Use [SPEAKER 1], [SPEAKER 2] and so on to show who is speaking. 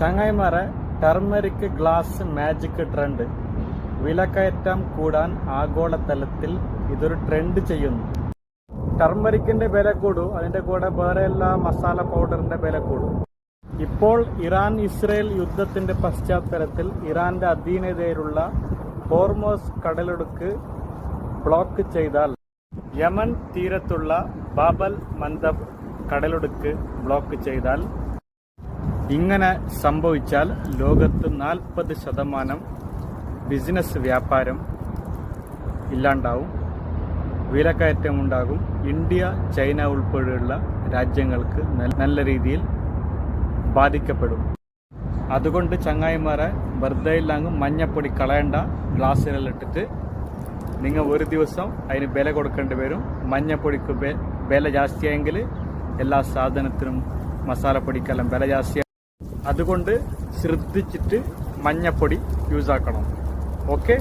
[SPEAKER 1] ചങ്ങായിമാരെ, turmeric glass magic trend. വിലക്കയറ്റം കൂടാൻ ആഗോളതലത്തിൽ ഇതൊരു ട്രെൻഡ് ചെയ്യുന്നു. ടർമറിക്കിന്റെ വില കൂടും, അതിന്റെ കൂടെ വേറെ എല്ലാ മസാല പൗഡറിന്റെ വില കൂടും. ഇപ്പോൾ ഇറാൻ ഇസ്രയേൽ യുദ്ധത്തിന്റെ പശ്ചാത്തലത്തിൽ ഇറാന്റെ അധീനതയിലുള്ള ഹോർമോസ് കടലിടുക്ക് ബ്ലോക്ക് ചെയ്താൽ, യമൻ തീരത്തുള്ള ബാബൽ മന്ദബ് കടലിടുക്ക് ബ്ലോക്ക് ചെയ്താൽ, ഇങ്ങനെ സംഭവിച്ചാൽ ലോകത്ത് 40% ബിസിനസ് വ്യാപാരം ഇല്ലാണ്ടാവും, വിലക്കയറ്റമുണ്ടാകും. ഇന്ത്യ, ചൈന ഉൾപ്പെടെയുള്ള രാജ്യങ്ങൾക്ക് നല്ല രീതിയിൽ ബാധിക്കപ്പെടും. അതുകൊണ്ട് ചങ്ങായിമാരെ, വെറുതെ ഇല്ലാങ്ങും മഞ്ഞപ്പൊടി കളയണ്ട. ഗ്ലാസ്സിലിട്ടിട്ട് നിങ്ങൾ ഒരു ദിവസം അതിന് വില കൊടുക്കേണ്ടി വരും. മഞ്ഞപ്പൊടിക്ക് വില ജാസ്തിയായെങ്കിൽ എല്ലാ സാധനത്തിനും മസാലപ്പൊടിക്കെല്ലാം വില ജാസ്തിയാകും. അതുകൊണ്ട് ശ്രദ്ധിച്ചിട്ട് മഞ്ഞപ്പൊടി യൂസ് ആക്കണം. ഓക്കെ.